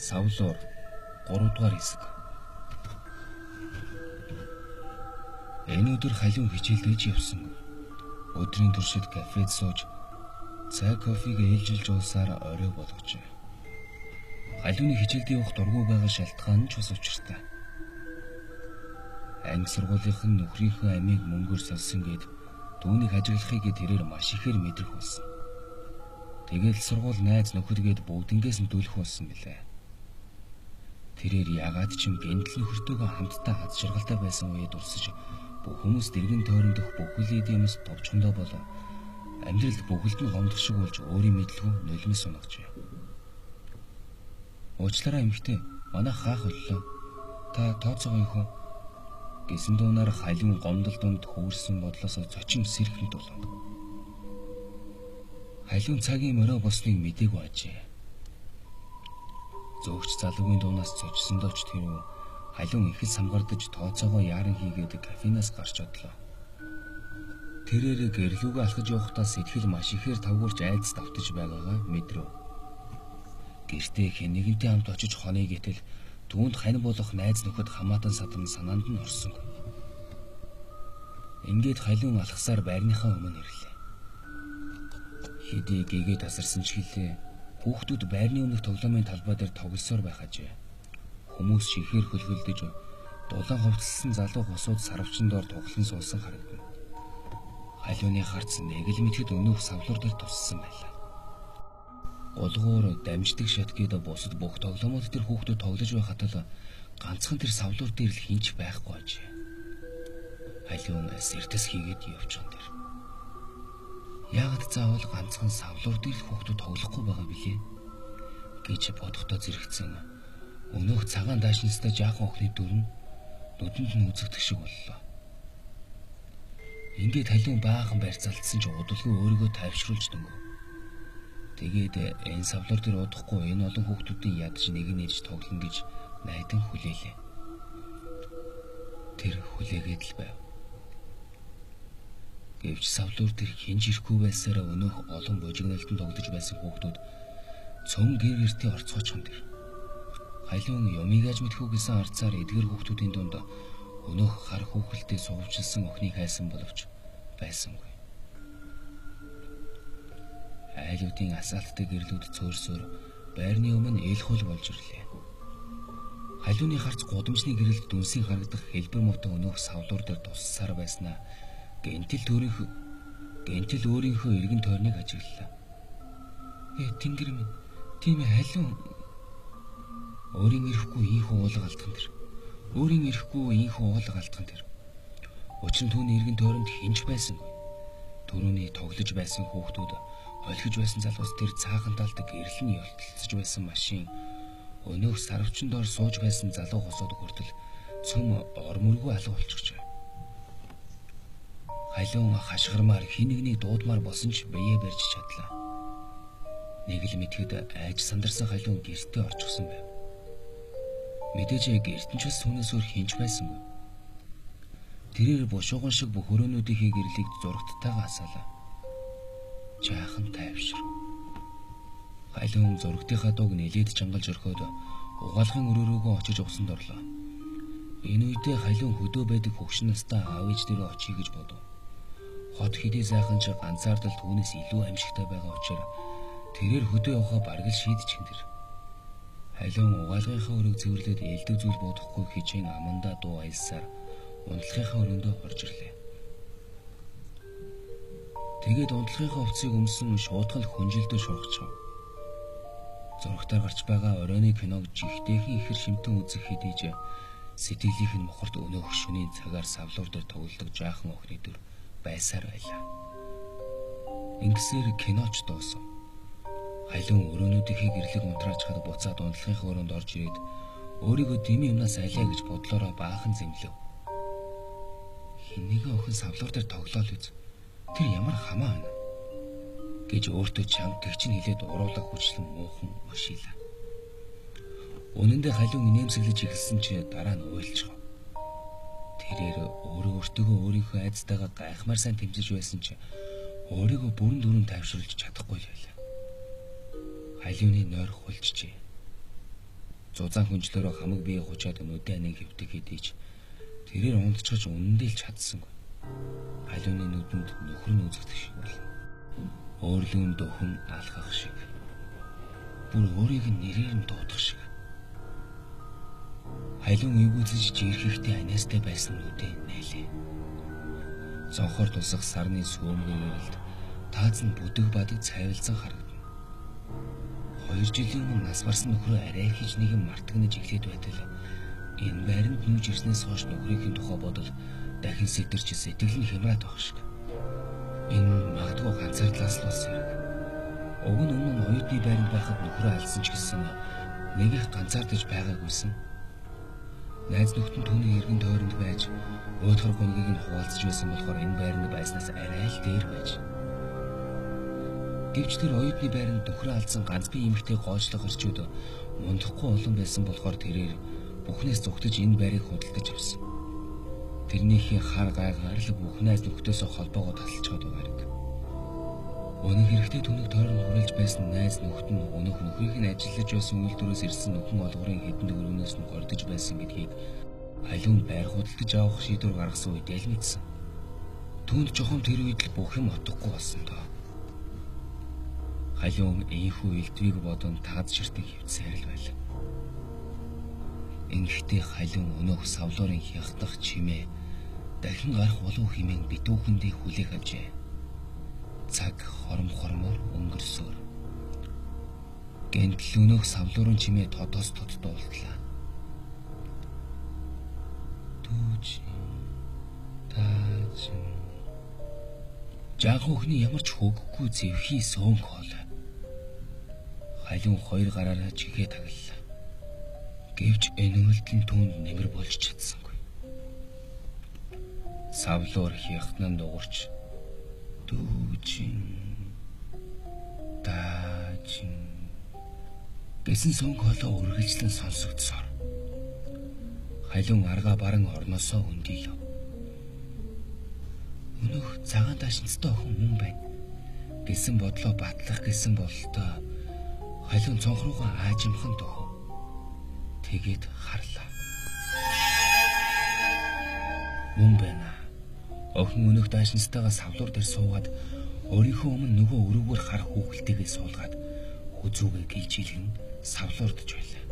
Савлуур 3 дугаар хэсэг. Энэ өдөр халиун хичээлдэж явсан. Өдрийн туршид кафед сууж цай кофег ээлжилж уусаар орой болгожээ. Халиуны хичээлд явах дургүй байгаа шалтгаан нь ч бас учиртай. Анги сургуулийнхан нөхрийнхөө амийг мөнгөөр солсон гээд түүнийг ажиглахыг тэрээр маш ихээр мэдрэх болсон. Тэгэл сургууль найз нөхөдгээд бүгднгээс нь дөлөх болсон гэлээ. Тэрээр ягаад ч юм гэнтэл нөхөртөөгөө хамтдаа хад жаргалтай байсан үед урсаж бүх хүмүүс дэргэн тойрондох бүхэл эдэмс товчхондоо болоо амьдралд бүхэлд нь гомдох шиг болж өөрийн мэдлгүй нулимс унагчээ. Уучлаарай эмэгтэй, манайх хаах боллоо. Та тооцоогоо их үү? Гэсэн дуунаар халиун гомдол дунд хөвөрсөн бодлоос зочин сэрхэн дулав. Халиун цагийн морой босныг мдээгүй ажээ. Зөөгч залуугийн дуунаас зочсондоо ч тэр халиун ихэд самгардаж тооцоогоо яаран хийгээд кафенаас гарч одлоо. Тэрээр гэрлүүгээ алхаж явахдаа сэтгэл маш ихээр тавгуурч айдас давтаж байгаагаа мэдрэв. Гэртээ хэн нэгэнтэй хамт очиж хоныг итэл түүнд хань болох найз нөхөд хамаатан садан санаанд нь орсон. Ингээд халиун алхасаар байрныхаа өмнө ирлээ. Хэдий гээгээ тасарсан ч хэлээ. Хүүхдүүд байрны өмнөх тоглоомын талбай дээр тоглосоор байх ажээ. Хүмүүс шихээр хөлгөлдөж дулаан хувцалсан залуу хосууд сарвчин доор тоглон суусан харагдана. Халиуны харц нэг л мэтгэд өнөөх савлуур дээр туссан байлаа. Улгуур дамждаг шатгээд бусад бүх тоглоомод тэр хүүхдүүд тоглож байхад л ганцхан тэр савлуур дээр л хинч байхгүй ажээ. Халиун сэрдэс хийгээд явж байгаа юм. Яагаад заавал ганцхан савлуур дээр л хүүхдүүд тоглохгүй байгаа билээ гэж бодохдоо зэрэгцэн өнөөх цагаан даашинстай жаахан охины дүрм нүдэнд нь үзэгдэх шиг боллоо. Ингээд халиун баахан барьцаалтсан ч удалгүй өөрийгөө тайвшруулж дөнгөө. Тэгээд энэ савлуур дээр удахгүй энэ олон хүүхдүүдийн ядаж нэг нээж тоглоно гэж найдан хүлээлээ. Тэр хүлээгээд л байв. Гэвч савлуур дээр хинж ирэхгүй байсараа өнөөх олон божигнолтон тоглож байсан хүүхдүүд цөм гэр гэртээ орцгоочихсон дэр. Халиун юмыг аж мэдхүү гэсэн арцаар эдгэр хүүхдүүдийн дунд өнөөх хар хүүхэлдээ сувжилсан охиныг хайсан боловч байсангүй. Айлуудын асаалттай гэрлүүд цөөрсөөр байрны өмнө эл хул болж ирлээ. Халиуны харц гудамжны гэрэлд дүнсийн харагдах хэлбэр муутай өнөөх савлуур дээр туссаар байснаа гэнтэл өөрийнхөө эргэн тойрныг ажиглалаа. Тэнгэр минь, тийм халиун өөрийн ирэхгүй ийхүү уулга алдхан тэр. Өөрийн ирэхгүй ийхүү уулга алдхан тэр. Учир нь түүний эргэн тойронд хинж байсангүй. Түрүүний тоглож байсан хүүхдүүд холхиж байсан залуус тэр цаахан талд гэрлэн ёлтолцож байсан машин өнөөх сарвчин доор сууж байсан залуу хосоод хүртэл цөм ормөргүй алга болчихжээ. Халиун хашгирмаар хин нэгнийг дуудмаар босон ч биеэ барьж чадлаа. Нэг л мэтгэд айж сандарсан халиун гэртээ орчихсон байв. Мэдээж гэрт нь ч бас түүнээс өөр хинч байсангүй. Тэрээр бушууган шиг бүх өрөөнүүдийнхээ гэрлийг зурагттайгаа асаалаа. Жаахан тайвшир. Халиун зурагтынхаа дууг нэлээд чангалж орхиод угаалгын өрөөрөөгөө очиж усанд орлоо. Энэ үедээ халиун хөдөө байдаг хөгшин настай аав ээж дээрээ очие гэж бодов. Хот хэдий сайхан ч ганцаардал түүнээс илүү амьжигтай байгаа учраас тэрээр хөдөө явахаа бараг л шийдчихэн тэр. Халиун угаалгынхаа өрөөг цэвэрлээд элдэг зүйл бодохгүй хичээн амандаа дуу аялсаар унтлахынхаа өрөөндөө орж ирлээ. Тэгээд унтлахынхаа хувцсыг өмсөн шуудхан хүнжилдөө шургачв. Зурагтаар гарч байгаа оройны киног жигтэйхэн ихэр шимтэн үзэх хэдийж сэтгэлийнх нь мохорт өнөөх шөнийн цагаар савлуур дээр тоглодог жаахан охины дүр байсаар байлаа. Ингэсээр киноч дуусав. Халиун өрөөнүүдийнхээ гэрлэг унтраачхад буцаад унтлахынхаа өрөөнд орж ирээд өөрийгөө дими юмнаас айлаа гэж бодлороо баахан зэмлэв. Хин нэгэн охин савлуур дээр тоглоол үз. Тэр ямар хамаа ана гэж өөртөө чанга гэгч нь хэлээд уруулаг хүчлэн муухан ушилаа. Үнэндээ халиун инээмсэглэж эхэлсэн чи дараа нь уйлчихв. Тэрээр өөртөөгөө өөрийнхөө айдстайгаа гайхмаар сайн тэмцэж байсан чи өөрийгөө бүрэн дүүрэн тайвшруулж чадахгүй байлаа. Халиуны нойр хулжжээ. Зузаан хүнжлөөрөө хамаг бие хучаад нүдэн аниг хөвтөг хэдийч тэрээр унтчихж үнэндээ л чадсангүй. Халууны нүдэнд нөхөр нь үзэгдэх шиг болно. Өөрлөөн дөхөн алхах шиг. Бүр өөрийг нь нэрээр нь дуудах шиг. Халуун эвгүүцэж жирхэхтэй аниастай байсан нүдэн нээлээ. Зонхоор тусах сарны сөөмгөөрөлд тааз нь бүдэг бадаг цайвалзан харагдана. 2 жилийн өмнө нас барсан нөхрөө арай хийж нэгэн мартагнаж эхлээд байтал энэ байранд нүүж ирснээс хойш нөхрийн тухай бодол дахин сэтэрч сэтгэл нь хямраад байх шиг. Энэ магадгүй ганцаардлаас л болсон юм. Уг нь өмнө нь оюутны байранд байхад нөхрөө алсан ч гэсэн нэг их ганцаардаж байгаагүйсэн. Найз нөхдөд түүний эргэн тойронд байж өөдгөр гонгийг нь хуваалцж байсан болохоор энэ байранд байснаас арай л дээр байж. Гэвч тэр оюутны байранд нөхрөө алдсан ганц бие эмэгтэй гоочлох орчууд мундахгүй олон байсан болохоор тэрээр бүхнээс зүгтэж энэ байрыг худалдаж авсан. Тэрнийхээ хар гайгаар л бүх найз нөхдөсөө холбоогоо таталцаад байгааг. Өнөө хэрэгтэй түүнийг тойрон хүрээлж байсан найз нөхд нь өнөөх нөхрийг нь ажиллаж байсан үйлдвэрээс ирсэн нөхөн олгорын хэдэн төгрөгнөөс нь гордож байсан гэдгийг халуун байр худалдаж авах шийдвэр гаргасан үед л мэдсэн. Түүнд жохон тэр үед л бүх юм утгагүй болсон доо. Халуун ийхүү элдвийг бодон таад ширтэн хөвцсээр л байлаа. Ингэхдээ халуун өнөөх савлуурын хягтах чимээ дахин гарах болов хэмээн битүүхэндээ хүлээх авчээ. Цаг хормоор өнгөрсөөр. Гэнтэл өнөөх савлуурын чимээ тодоос тоддуултлаа. Түүч тааж жаагүйхний ямар ч хөгөхгүй зэвхий сөөнх хоол. Халуун 2 гараараа чихээ таглалаа. Гэвч энэ үйлдэл түүнд нэмэр болж чадсангүй. Савлуур хягтнан дуурч дүүжин даажин гэсэн сонг хоолоо үргэлжлэн сонсогдсоор халуун арга баран орносоо хөндийлөө. Өнөөх цагаан даашинцтай охин хүн байна гэсэн бодлоо батлах гэсэн бололтой халуун цонх руугаа аажимхан дөхөө. Тэгээд харлаа. Мөн байна. Охин өнөөх даашинцтайгаа савлуур дээр суугаад өөрийнхөө өмнө нөгөө өрөвгөр хар хүүхэлтэйгээ суулгаад хүзүүгээ гэлжийлгэн савлуурдж байлаа.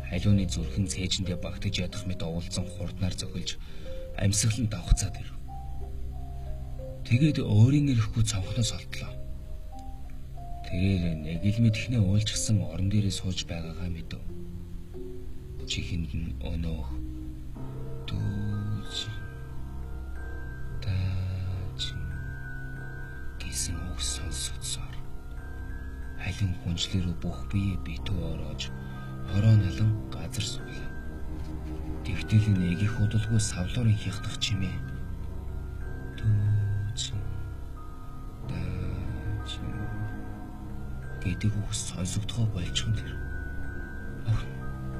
Халууны зүрхэн цээжиндээ багтаж ядах мэт оволцсон хурднаар зөхөлж амьсгалан давхцаад ирэв. Тэгээд өөрийн ирэхгүй цонхноос олдлоо. Тэрээр нэг л мэдхнээ уулжсан орон дээрээ сууж байгаагаа мэдэв. Чихэнд нь өнөөх дүүж тааж гэсэн үг сонсогдсоор халин хүнчлэрүү бүх бие битүү ороож хороо налан газар суулаа. Тэгтэл нэг их удалгүй савлуурын хягтах чимээ дүүж тааж гэдэг үг сонсогдохоо болчихсон тэр.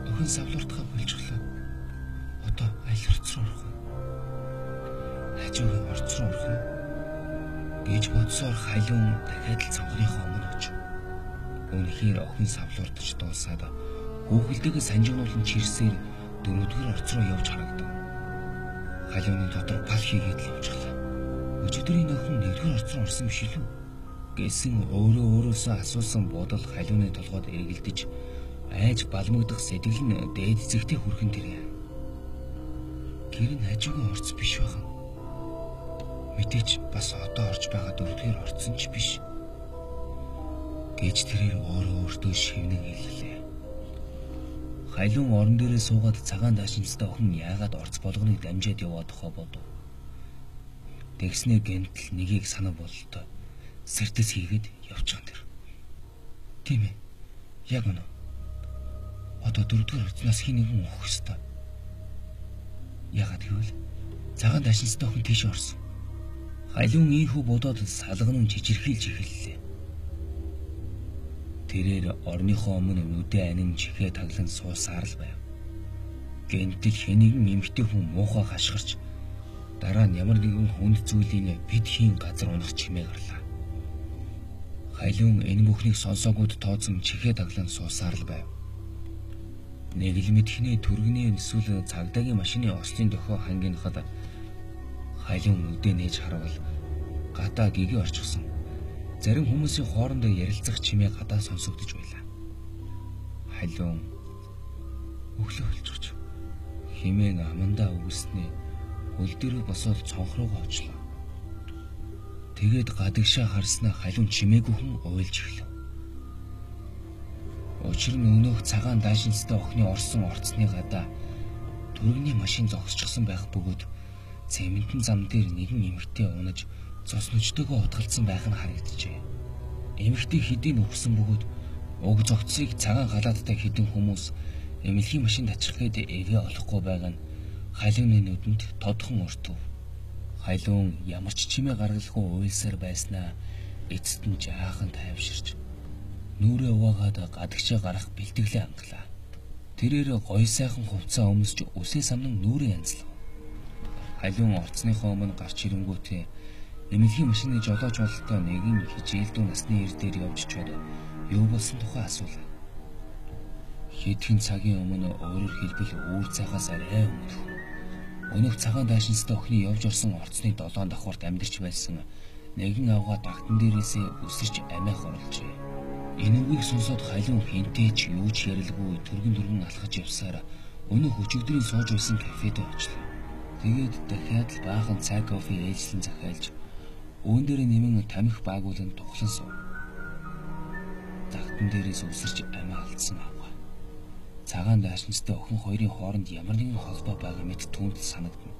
Охин савлууртгаа болчихлоо. Одоо аль орц руу орох вэ? Хажуугийн орц руу орох юм гэж бодсоор халуун дахиад л цонхныхоо өмнө очив. Үнэхээр охин савлуурдч дуусаад хүүхэлдэйгээ санжигнуулан чирсээр 4-р орц руу явж харагдав. Халууны дотор пал хийгээд л явчихлаа. Өчигдрийн охин 1-р орц руу орсон биш үү? Гэсэн өөрөөсөө асуусан бодол халууны толгойд эргэлдэж айж балмагдах сэтгэл нь дээд зэгтээ хүрхэн тэрэ. Гэр нь хажуугийн орц биш байгаа. Мэдээч бас одоо орж байгаа 4-р орц нь ч биш. Гэж тэрээр өөртөө шивнэн хэллээ. Халуун орон дээрээ суугаад цагаан даашинцтай охин яагаад орц болгоныг дамжаад яваад тохоо бодов. Тэгснээр гэнтэл нэгийг санаа бололтой. Сэрдэс хийгээд явчихсан тэр. Тийм ээ. Яг үнэ. Одоо 4-р орцноос хин нэгэн өөх ёстой. Яагаад гэвэл цагаан даашинцтай охин тийш орсон. Халуун ийхүү бодоод салган нь жижирхийлж эхэллээ. Тэрээр орныхоо өмнө нүдэ анин чихээ таглан суусаар л байв. Гэнтэл хэнийгэн эмхтэй хүн муухай хашгирч дараа нь ямар нэгэн хүнд зүйлийн бид хийн газар унах чимээ гарлаа. Халуун энэ бүхнийг сонсоогүйд тооцсон чихээ таглан суусаар л байв. Нэг л мэдхнээ түргэний эсвэл цагдаагийн машины ослын дохио хангийнхад хайлуун үдээ нээж харвал гадаа гэгээ орчихсон. Зарим хүмүүсийн хоорондоо ярилцах чимээ гадаа сонсогдож байлаа. Хайлуун өглөө болчихж химэн амандаа өгснээ хөл дээрээ босоод цонх руугаа очлоо. Тэгээд гадагшаа харснаа халуун чимээгүй хүн уйлж эхлэв. Учир нь өнөөх цагаан даашинстай охины орсон орцны гадаа түргэний машин зогсчихсон байх бөгөөд цементэн зам дээр нэгэн эмэгтэй унаж цус нүчтэйгөө утгалцсан байх нь харагджээ. Эмэгтэй хэдийн өвсөн бөгөөд уг зогцсыг цагаан галаадтай хэдэн хүмүүс эмнэлгийн машин тачих гээд эвээ олохгүй байгаа нь халууны нүдэнд тодхон ортов. Халуун ямар ч чимээ гаргалгүй уйлсаар байснаа эцэст нь жаахан тайвширч нүрээ угаагаад гадагшаа гарах бэлтгэлээ англаа. Тэрээр гоё сайхан хувцас өмсч үсээ самнан нүрээ янзлав. Халуун орцныхоо өмнө гарч ирэнгүүтээ эмнэлгийн машины жолооч бололтой нэгэн хичээлдүү насны эр дээр явж чад юу болсон тухай асуулаа. Хэдхэн цагийн өмнө өөрөөр хэлбэл үүр цагаас арай өмнөх өнөөх цагаан даашинстай охины явж орсон орцны 7 давхарт амьдарч байсан нэгэн авгаа дагтан дээрээсээ өсөрч амиах оруулжээ. Энэ үгийг сонсоод халуун хинтээч юу ч ярилгүй түргэн алхаж явсаар өнөөх өчигдрийн сууж байсан кафед очлоо. Тэгээд дахиад л баахан цай кофе ээжлэн захиалж өвөн дээр нэмэн тамхи баагуулан тухлан суув. Дагтан дээрээс өсөрч амиа алдсан авгаа. Цагаан даашинстай охин хоёрын хооронд ямар нэгэн холбоо байгаа мэт түүнд санагдана.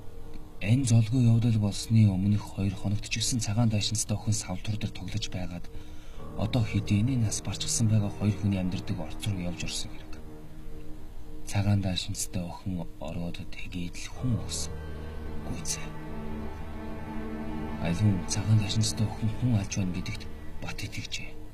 Энэ золгүй явдал болсны өмнөх 2 хоногт ч гэсэн цагаан даашинстай охин савтур дээр тоглож байгаад одоо хэдийнэ нас барчилсан байгаа 2 хүний амьдардаг орц руу явж орсон хэрэг. Цагаан даашинстай охин ороод тэгээд л хүн өсөн. Гүйцээ. Айлын цагаан даашинстай охин хүн алж байна гэдэгт бат итгэжээ.